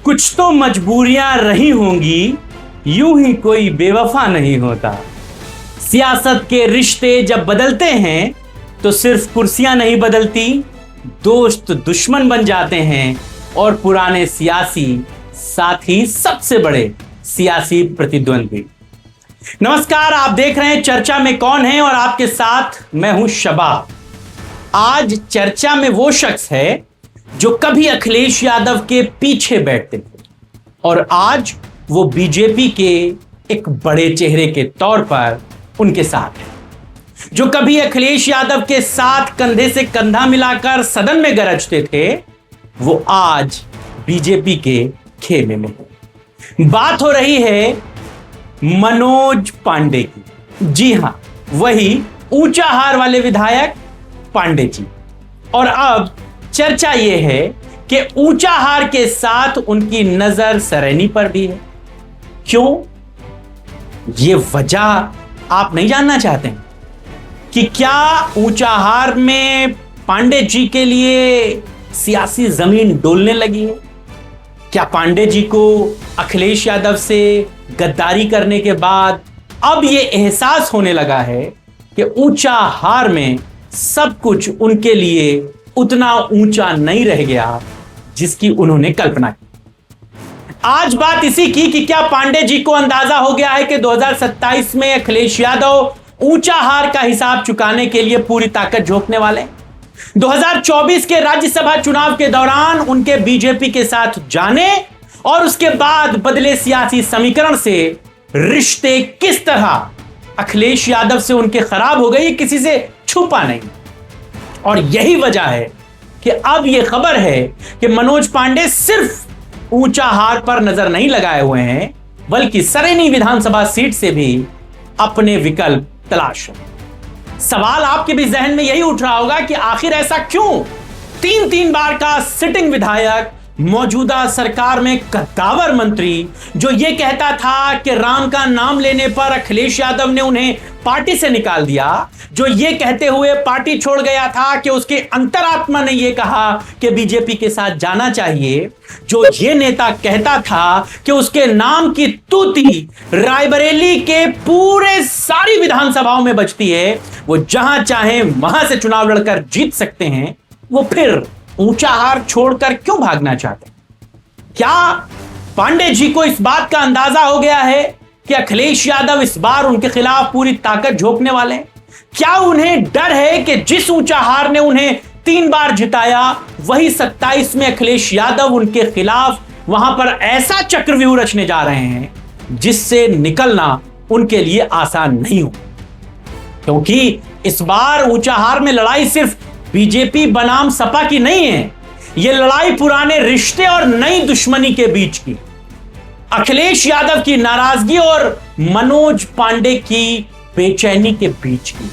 कुछ तो मजबूरियां रही होंगी, यूं ही कोई बेवफा नहीं होता। सियासत के रिश्ते जब बदलते हैं तो सिर्फ कुर्सियां नहीं बदलती, दोस्त दुश्मन बन जाते हैं और पुराने सियासी साथी सबसे बड़े सियासी प्रतिद्वंदी। नमस्कार, आप देख रहे हैं चर्चा में कौन है और आपके साथ मैं हूं शबाब। आज चर्चा में वो शख्स है जो कभी अखिलेश यादव के पीछे बैठते थे और आज वो बीजेपी के एक बड़े चेहरे के तौर पर उनके साथ है। जो कभी अखिलेश यादव के साथ कंधे से कंधा मिलाकर सदन में गरजते थे, वो आज बीजेपी के खेमे में है। बात हो रही है मनोज पांडे की। जी हां, वही ऊंचाहार वाले विधायक पांडे जी। और अब चर्चा यह है कि ऊंचाहार के साथ उनकी नजर सरैनी पर भी है। क्यों? यह वजह आप नहीं जानना चाहते हैं कि क्या ऊंचाहार में पांडे जी के लिए सियासी जमीन डोलने लगी है? क्या पांडे जी को अखिलेश यादव से गद्दारी करने के बाद अब यह एहसास होने लगा है कि ऊंचाहार में सब कुछ उनके लिए उतना ऊंचा नहीं रह गया जिसकी उन्होंने कल्पना की? आज बात इसी की कि क्या पांडे जी को अंदाजा हो गया है कि 2027 में अखिलेश यादव ऊंचाहार का हिसाब चुकाने के लिए पूरी ताकत झोंकने वाले हैं। 2024 के राज्यसभा चुनाव के दौरान उनके बीजेपी के साथ जाने और उसके बाद बदले सियासी समीकरण से रिश्ते किस तरह अखिलेश यादव से उनके खराब हो गए, किसी से छुपा नहीं। और यही वजह है कि अब यह खबर है कि मनोज पांडे सिर्फ ऊंचाहार पर नजर नहीं लगाए हुए हैं, बल्कि सरैनी विधानसभा सीट से भी अपने विकल्प तलाश। सवाल आपके भी जहन में यही उठ रहा होगा कि आखिर ऐसा क्यों? तीन बार का सिटिंग विधायक, मौजूदा सरकार में कद्दावर मंत्री, जो यह कहता था कि राम का नाम लेने पर अखिलेश यादव ने उन्हें पार्टी से निकाल दिया, जो यह कहते हुए पार्टी छोड़ गया था कि उसके अंतरात्मा ने यह कहा कि बीजेपी के साथ जाना चाहिए, जो यह नेता कहता था कि उसके नाम की तूती रायबरेली के पूरे सारी विधानसभाओं में बजती है, वो जहां चाहे वहां से चुनाव लड़कर जीत सकते हैं, वो फिर ऊंचाहार छोड़कर क्यों भागना चाहते? क्या पांडे जी को इस बात का अंदाजा हो गया है कि अखिलेश यादव इस बार उनके खिलाफ पूरी ताकत झोंकने वाले हैं? क्या उन्हें डर है कि जिस ऊंचाहार ने उन्हें 3 बार जिताया, वही 27 में अखिलेश यादव उनके खिलाफ वहां पर ऐसा चक्रव्यूह रचने जा रहे हैं जिससे निकलना उनके लिए आसान नहीं हो? क्योंकि इस बार ऊंचाहार में लड़ाई सिर्फ बीजेपी बनाम सपा की नहीं है, यह लड़ाई पुराने रिश्ते और नई दुश्मनी के बीच की, अखिलेश यादव की नाराजगी और मनोज पांडे की बेचैनी के बीच की।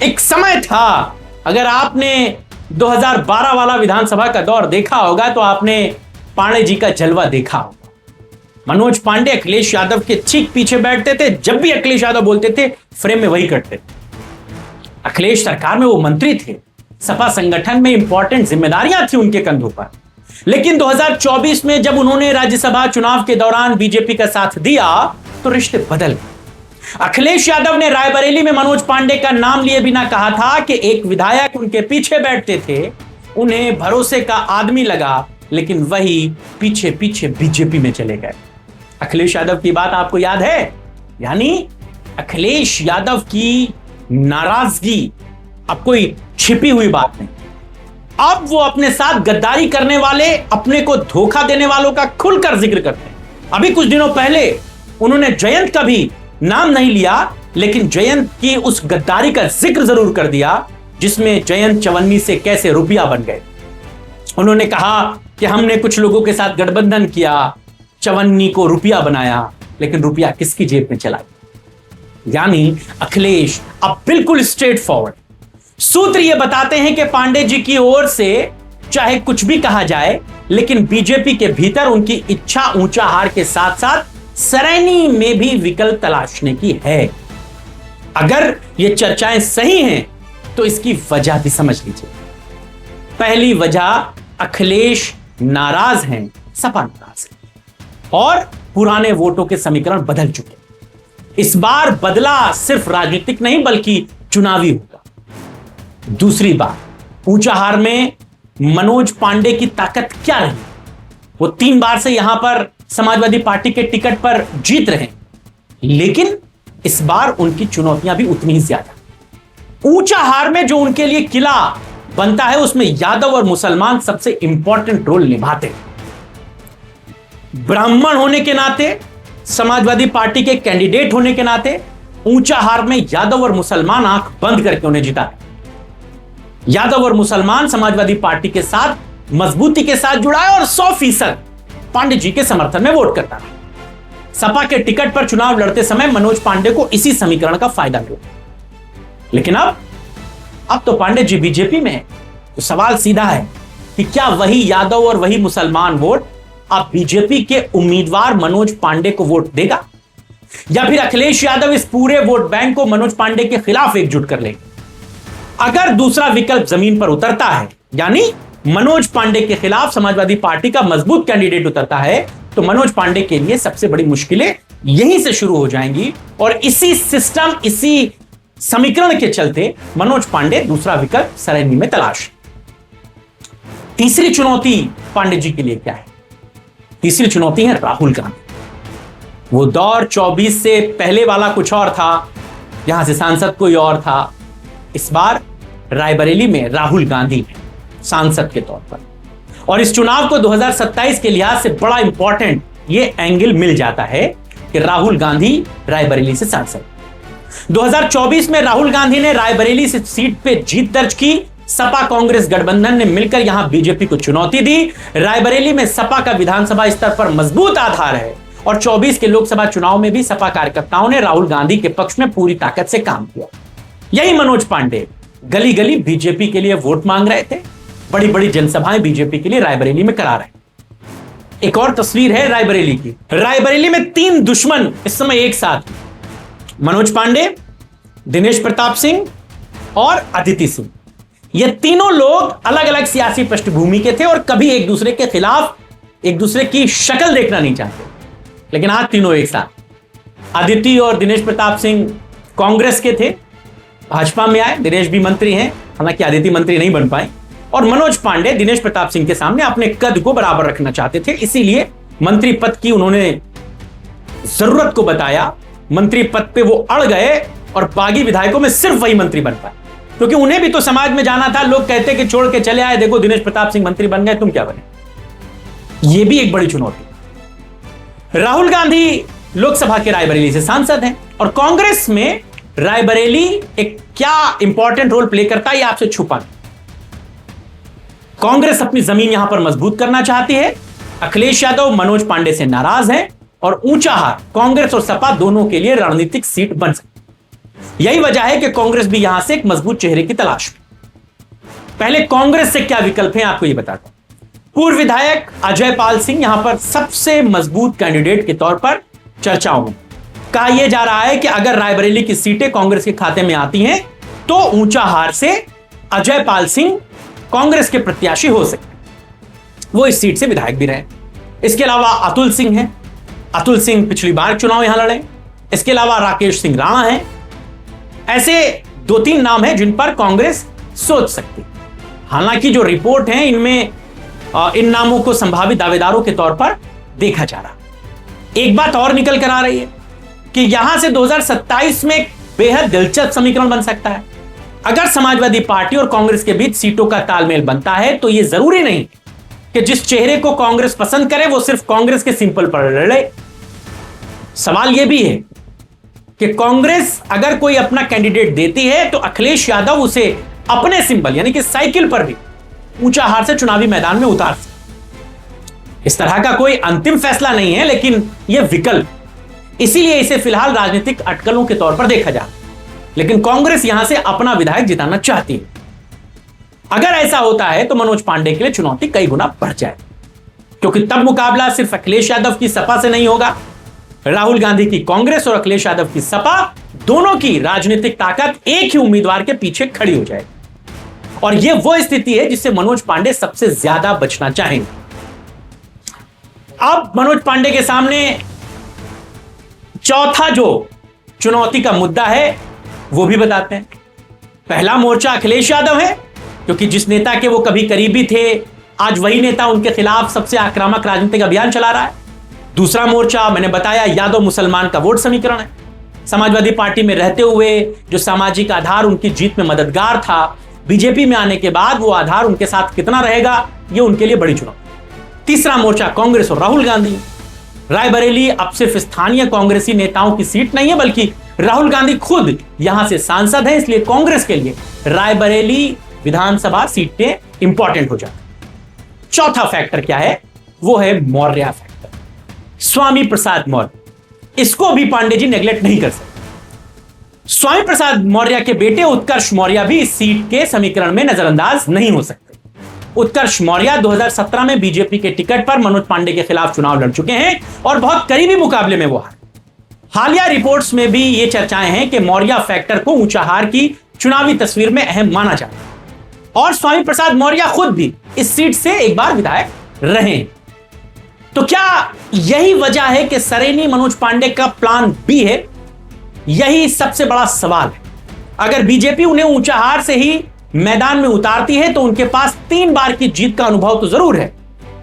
एक समय था, अगर आपने 2012 वाला विधानसभा का दौर देखा होगा तो आपने पांडे जी का जलवा देखा होगा। मनोज पांडे अखिलेश यादव के ठीक पीछे बैठते थे, जब भी अखिलेश यादव बोलते थे फ्रेम में वही कटते थे। अखिलेश सरकार में वो मंत्री थे, सपा संगठन में इंपॉर्टेंट जिम्मेदारियां थी उनके कंधों पर। लेकिन 2024 में जब उन्होंने राज्यसभा चुनाव के दौरान बीजेपी का साथ दिया तो रिश्ते बदल गए। अखिलेश यादव ने रायबरेली में मनोज पांडे का नाम लिए बिना कहा था कि एक विधायक उनके पीछे बैठते थे, उन्हें भरोसे का आदमी लगा, लेकिन वही पीछे पीछे बीजेपी में चले गए। अखिलेश यादव की बात आपको याद है? यानी अखिलेश यादव की नाराजगी अब कोई छिपी हुई बात नहीं। अब वो अपने साथ गद्दारी करने वाले, अपने को धोखा देने वालों का खुलकर जिक्र करते हैं। अभी कुछ दिनों पहले उन्होंने जयंत का भी नाम नहीं लिया, लेकिन जयंत की उस गद्दारी का जिक्र जरूर कर दिया जिसमें जयंत चवन्नी से कैसे रुपया बन गए। उन्होंने कहा कि हमने कुछ लोगों के साथ गठबंधन किया, चवन्नी को रुपया बनाया, लेकिन रुपया किसकी जेब में चला गया? यानी अखिलेश अब बिल्कुल स्ट्रेट फॉरवर्ड। सूत्र यह बताते हैं कि पांडे जी की ओर से चाहे कुछ भी कहा जाए, लेकिन बीजेपी के भीतर उनकी इच्छा ऊंचाहार के साथ साथ सरैनी में भी विकल्प तलाशने की है। अगर ये चर्चाएं सही हैं तो इसकी वजह भी समझ लीजिए। पहली वजह, अखिलेश नाराज हैं सपा नाराज है और पुराने वोटों के समीकरण बदल चुके। इस बार बदला सिर्फ राजनीतिक नहीं बल्कि चुनावी होगा। दूसरी बात, ऊंचाहार में मनोज पांडे की ताकत क्या रही? वो 3 बार से यहां पर समाजवादी पार्टी के टिकट पर जीत रहे, लेकिन इस बार उनकी चुनौतियां भी उतनी ही ज्यादा। ऊंचाहार में जो उनके लिए किला बनता है उसमें यादव और मुसलमान सबसे इंपॉर्टेंट रोल निभाते हैं। ब्राह्मण होने के नाते, समाजवादी पार्टी के कैंडिडेट होने के नाते ऊंचाहार में यादव और मुसलमान आंख बंद करके उन्हें जिता। यादव और मुसलमान समाजवादी पार्टी के साथ मजबूती के साथ जुड़ा है और 100% पांडे जी के समर्थन में वोट करता है। सपा के टिकट पर चुनाव लड़ते समय मनोज पांडे को इसी समीकरण का फायदा मिला, लेकिन अब तो पांडे जी बीजेपी में है। तो सवाल सीधा है कि क्या वही यादव और वही मुसलमान वोट अब बीजेपी के उम्मीदवार मनोज पांडे को वोट देगा, या फिर अखिलेश यादव इस पूरे वोट बैंक को मनोज पांडे के खिलाफ एकजुट कर लेंगे? अगर दूसरा विकल्प जमीन पर उतरता है, यानी मनोज पांडे के खिलाफ समाजवादी पार्टी का मजबूत कैंडिडेट उतरता है, तो मनोज पांडे के लिए सबसे बड़ी मुश्किलें यहीं से शुरू हो जाएंगी और इसी सिस्टम, इसी समीकरण के चलते मनोज पांडे दूसरा विकल्प सरैनी में तलाश। तीसरी चुनौती पांडे जी के लिए क्या है? तीसरी चुनौती है राहुल गांधी। वो दौर 24 से पहले वाला कुछ और था, यहां से सांसद कोई और था। इस बार रायबरेली में राहुल गांधी सांसद के तौर पर, और इस चुनाव को 2027 के लिहाज से बड़ा इंपॉर्टेंट ये एंगल मिल जाता है कि राहुल गांधी रायबरेली से सांसद। 2024 में राहुल गांधी ने रायबरेली से सीट पे जीत दर्ज की। सपा कांग्रेस गठबंधन ने मिलकर यहां बीजेपी को चुनौती दी। रायबरेली में सपा का विधानसभा स्तर पर मजबूत आधार है और 24 के लोकसभा चुनाव में भी सपा कार्यकर्ताओं ने राहुल गांधी के पक्ष में पूरी ताकत से काम किया। यही मनोज पांडे गली गली बीजेपी के लिए वोट मांग रहे थे, बड़ी बड़ी जनसभाएं बीजेपी के लिए रायबरेली में करा रहे। एक और तस्वीर है रायबरेली की। रायबरेली में 3 दुश्मन इस समय एक साथ, मनोज पांडे, दिनेश प्रताप सिंह और अदिति सिंह। ये तीनों लोग अलग अलग सियासी पृष्ठभूमि के थे और कभी एक दूसरे के खिलाफ, एक दूसरे की शक्ल देखना नहीं चाहते, लेकिन आज तीनों एक साथ। अदिति और दिनेश प्रताप सिंह कांग्रेस के थे, भाजपा में आए, दिनेश भी मंत्री हैं, हालांकि अदिति मंत्री नहीं बन पाए, और मनोज पांडे दिनेश प्रताप सिंह के सामने अपने कद को बराबर रखना चाहते थे, इसीलिए मंत्री पद की उन्होंने जरूरत को बताया। मंत्री पद पे वो अड़ गए और बागी विधायकों में सिर्फ वही मंत्री बन पाए, क्योंकि उन्हें भी तो समाज में जाना था। लोग कहते कि छोड़ के चले आए, देखो दिनेश प्रताप सिंह मंत्री बन गए, तुम क्या बने। यह भी एक बड़ी चुनौती। राहुल गांधी लोकसभा के रायबरेली से सांसद हैं और कांग्रेस में रायबरेली एक क्या इंपॉर्टेंट रोल प्ले करता है, यह आपसे छुपा नहीं। कांग्रेस अपनी जमीन यहां पर मजबूत करना चाहती है। अखिलेश यादव मनोज पांडे से नाराज हैं और ऊंचाहार कांग्रेस और सपा दोनों के लिए रणनीतिक सीट बन सकती। यही वजह है कि कांग्रेस भी यहां से एक मजबूत चेहरे की तलाश में। पहले कांग्रेस से क्या विकल्प हैं आपको यह बताता हूं। पूर्व विधायक अजय पाल सिंह यहां पर सबसे मजबूत कैंडिडेट के तौर पर चर्चाओं में। कहा यह जा रहा है कि अगर रायबरेली की सीटें कांग्रेस के खाते में आती हैं तो ऊंचाहार से अजय पाल सिंह कांग्रेस के प्रत्याशी हो सकते, वो इस सीट से विधायक भी रहे। इसके अलावा अतुल सिंह हैं, अतुल सिंह पिछली बार चुनाव यहां लड़े। इसके अलावा राकेश सिंह राणा हैं। ऐसे 2-3 नाम हैं जिन पर कांग्रेस सोच सकती। हालांकि जो रिपोर्ट है इनमें इन नामों को संभावित दावेदारों के तौर पर देखा जा रहा। एक बात और निकल कर आ रही है कि यहां से 2027 में एक बेहद दिलचस्प समीकरण बन सकता है। अगर समाजवादी पार्टी और कांग्रेस के बीच सीटों का तालमेल बनता है तो यह जरूरी नहीं कि जिस चेहरे को कांग्रेस पसंद करे वो सिर्फ कांग्रेस के सिंपल पर लड़े। सवाल यह भी है कि कांग्रेस अगर कोई अपना कैंडिडेट देती है तो अखिलेश यादव उसे अपने सिंबल यानी कि साइकिल पर भी ऊंचाहार से चुनावी मैदान में उतार सकते। इस तरह का कोई अंतिम फैसला नहीं है, लेकिन यह विकल्प, इसीलिए इसे फिलहाल राजनीतिक अटकलों के तौर पर देखा जा। लेकिन कांग्रेस यहां से अपना विधायक जिताना चाहती है। अगर ऐसा होता है तो मनोज पांडे के लिए चुनौती कई गुना बढ़ जाए, क्योंकि तब मुकाबला सिर्फ अखिलेश यादव की सपा से नहीं होगा। राहुल गांधी की कांग्रेस और अखिलेश यादव की सपा दोनों की राजनीतिक ताकत एक ही उम्मीदवार के पीछे खड़ी हो जाएगी, और यह वो स्थिति है जिससे मनोज पांडे सबसे ज्यादा बचना चाहेंगे। अब मनोज पांडे के सामने चौथा जो चुनौती का मुद्दा है वो भी बताते हैं। पहला मोर्चा अखिलेश यादव है, क्योंकि जिस नेता के वो कभी करीबी थे आज वही नेता उनके खिलाफ सबसे आक्रामक राजनीतिक अभियान चला रहा है। दूसरा मोर्चा मैंने बताया यादव मुसलमान का वोट समीकरण है। समाजवादी पार्टी में रहते हुए जो सामाजिक आधार उनकी जीत में मददगार था, बीजेपी में आने के बाद वो आधार उनके साथ कितना रहेगा, ये उनके लिए बड़ी चुनौती। तीसरा मोर्चा कांग्रेस और राहुल गांधी। रायबरेली अब सिर्फ स्थानीय कांग्रेसी नेताओं की सीट नहीं है, बल्कि राहुल गांधी खुद यहां से सांसद है, इसलिए कांग्रेस के लिए रायबरेली विधानसभा सीटें इंपॉर्टेंट हो जाती। चौथा फैक्टर क्या है, वो है मौर्य फैक्टर, स्वामी प्रसाद मौर्य। इसको भी पांडे जी नेग्लेक्ट नहीं कर सकते। स्वामी प्रसाद मौर्य के बेटे उत्कर्ष मौर्य भी इस सीट के समीकरण में नजरअंदाज नहीं हो सकते। उत्कर्ष मौर्य 2017 में बीजेपी के टिकट पर मनोज पांडे के खिलाफ चुनाव लड़ चुके हैं और बहुत करीबी मुकाबले में वो हारे। हालिया रिपोर्ट्स में भी ये चर्चाएं हैं कि मौर्य फैक्टर को ऊंचाहार की चुनावी तस्वीर में अहम माना जाता है और स्वामी प्रसाद मौर्य खुद भी इस सीट से एक बार विधायक रहे। तो क्या यही वजह है कि सरेनी मनोज पांडे का प्लान बी है? यही सबसे बड़ा सवाल है। अगर बीजेपी उन्हें ऊंचाहार से ही मैदान में उतारती है तो उनके पास 3 बार की जीत का अनुभव तो जरूर है,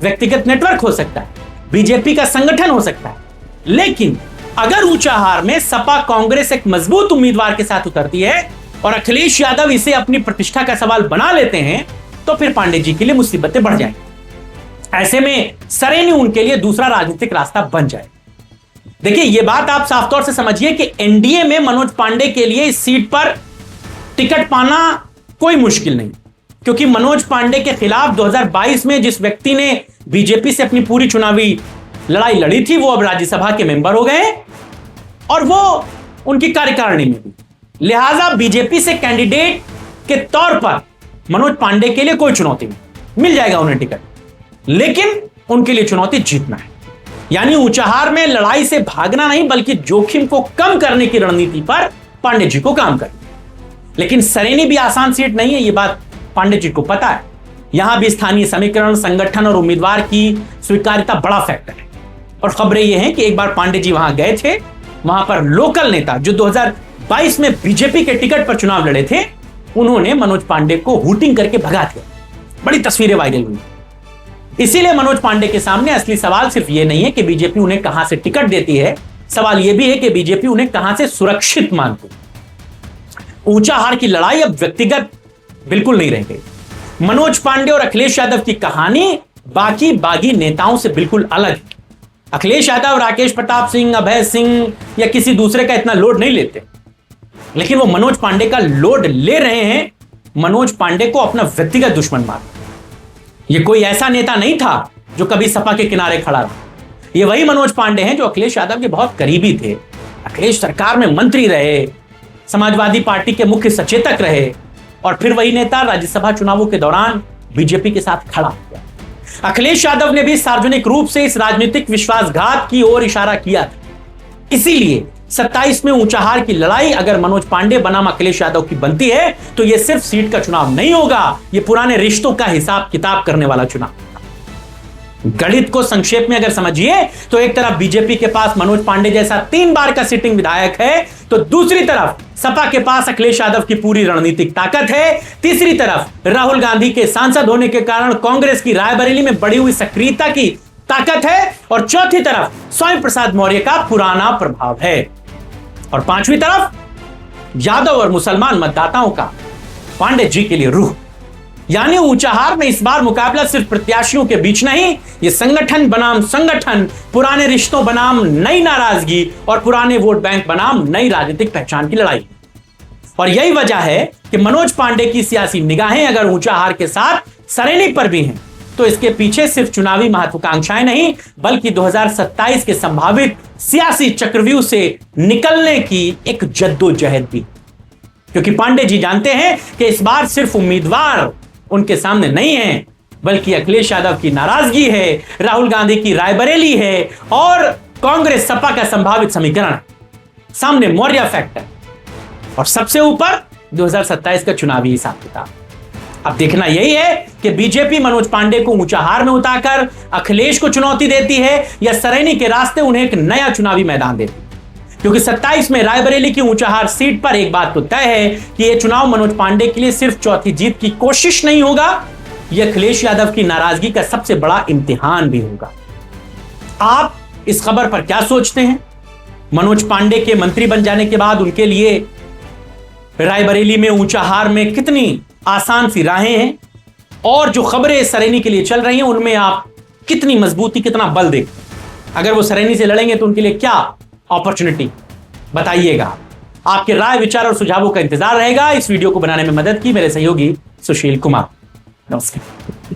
व्यक्तिगत नेटवर्क हो सकता है, बीजेपी का संगठन हो सकता है, लेकिन अगर ऊंचाहार में सपा कांग्रेस एक मजबूत उम्मीदवार के साथ उतरती है और अखिलेश यादव इसे अपनी प्रतिष्ठा का सवाल बना लेते हैं तो फिर पांडे जी के लिए मुसीबतें बढ़ जाएंगी। ऐसे में सरेनी उनके लिए दूसरा राजनीतिक रास्ता बन जाए। देखिए, यह बात आप साफ तौर से समझिए कि एनडीए में मनोज पांडे के लिए इस सीट पर टिकट पाना कोई मुश्किल नहीं, क्योंकि मनोज पांडे के खिलाफ 2022 में जिस व्यक्ति ने बीजेपी से अपनी पूरी चुनावी लड़ाई लड़ी थी वो अब राज्यसभा के मेंबर हो गए और वो उनकी कार्यकारिणी में भी। लिहाजा बीजेपी से कैंडिडेट के तौर पर मनोज पांडे के लिए कोई चुनौती नहीं, मिल जाएगा उन्हें टिकट, लेकिन उनके लिए चुनौती जीतना है। यानी ऊंचाहार में लड़ाई से भागना नहीं बल्कि जोखिम को कम करने की रणनीति पर पांडे जी को काम करना। लेकिन सरेनी भी आसान सीट नहीं है, यह बात पांडे जी को पता है। यहां भी स्थानीय समीकरण, संगठन और उम्मीदवार की स्वीकार्यता बड़ा फैक्टर है। और खबरें यह हैं कि एक बार पांडे जी वहां गए थे, वहां पर लोकल नेता जो 2022 में बीजेपी के टिकट पर चुनाव लड़े थे, उन्होंने मनोज पांडे को हूटिंग करके भगा दिया। बड़ी तस्वीरें वायरल हुई। इसीलिए मनोज पांडे के सामने असली सवाल सिर्फ यह नहीं है कि बीजेपी उन्हें कहां से टिकट देती है, सवाल यह भी है कि बीजेपी उन्हें कहां से सुरक्षित मानती है। ऊंचाहार की लड़ाई अब व्यक्तिगत बिल्कुल नहीं रह गई। मनोज पांडे और अखिलेश यादव की कहानी बाकी बागी नेताओं से बिल्कुल अलग है। अखिलेश यादव राकेश प्रताप सिंह, अभय सिंह या किसी दूसरे का इतना लोड नहीं लेते, लेकिन वो मनोज पांडे का लोड ले रहे हैं। मनोज पांडे को अपना व्यक्तिगत दुश्मन माना। ये कोई ऐसा नेता नहीं था जो कभी सपा के किनारे खड़ा रहा। ये वही मनोज पांडे हैं जो अखिलेश यादव के बहुत करीबी थे, अखिलेश सरकार में मंत्री रहे, समाजवादी पार्टी के मुख्य सचेतक रहे और फिर वही नेता राज्यसभा चुनावों के दौरान बीजेपी के साथ खड़ा हो गया। अखिलेश यादव ने भी सार्वजनिक रूप से इस राजनीतिक विश्वासघात की ओर इशारा किया था। इसीलिए 27 में ऊंचाहार की लड़ाई अगर मनोज पांडे बनाम अखिलेश यादव की बनती है तो यह सिर्फ सीट का चुनाव नहीं होगा, यह पुराने रिश्तों का हिसाब किताब करने वाला चुनाव। गणित को संक्षेप में अगर समझिए तो एक तरफ बीजेपी के पास मनोज पांडे जैसा 3 बार का सिटिंग विधायक है, तो दूसरी तरफ सपा के पास अखिलेश यादव की पूरी रणनीतिक ताकत है। तीसरी तरफ राहुल गांधी के सांसद होने के कारण कांग्रेस की रायबरेली में बढ़ी हुई सक्रियता की ताकत है और चौथी तरफ स्वामी प्रसाद मौर्य का पुराना प्रभाव है और पांचवी तरफ यादव और मुसलमान मतदाताओं का पांडे जी के लिए रूह। यानी ऊंचाहार में इस बार मुकाबला सिर्फ प्रत्याशियों के बीच नहीं, यह संगठन बनाम संगठन, पुराने रिश्तों बनाम नई नाराजगी और पुराने वोट बैंक बनाम नई राजनीतिक पहचान की लड़ाई। और यही वजह है कि मनोज पांडे की सियासी निगाहें अगर ऊंचाहार के साथ सरेनी पर भी हैं तो इसके पीछे सिर्फ चुनावी महत्वाकांक्षाएं नहीं बल्कि 2027 के संभावित सियासी चक्रव्यूह से निकलने की एक जद्दोजहद भी, क्योंकि पांडे जी जानते हैं कि इस बार सिर्फ उम्मीदवार उनके सामने नहीं है बल्कि अखिलेश यादव की नाराजगी है, राहुल गांधी की रायबरेली है और कांग्रेस सपा का संभावित समीकरण। सामने मौर्य फैक्टर और सबसे ऊपर 2027 का चुनावी हिसाब किताब। अब देखना यही है कि बीजेपी मनोज पांडे को ऊंचाहार में उतारकर अखिलेश को चुनौती देती है या सरेनी के रास्ते उन्हें एक नया चुनावी मैदान देती है। क्योंकि 27 में रायबरेली की ऊंचाहार सीट पर एक बात तो तय है कि यह चुनाव मनोज पांडे के लिए सिर्फ चौथी जीत की कोशिश नहीं होगा, यह अखिलेश यादव की नाराजगी का सबसे बड़ा इम्तिहान भी होगा। आप इस खबर पर क्या सोचते हैं? मनोज पांडे के मंत्री बन जाने के बाद उनके लिए रायबरेली में ऊंचाहार में कितनी आसान सी राहें हैं, और जो खबरें सरेनी के लिए चल रही हैं उनमें आप कितनी मजबूती, कितना बल दें? अगर वो सरेनी से लड़ेंगे तो उनके लिए क्या अपॉर्चुनिटी, बताइएगा। आपके राय, विचार और सुझावों का इंतजार रहेगा। इस वीडियो को बनाने में मदद की मेरे सहयोगी सुशील कुमार। नमस्कार।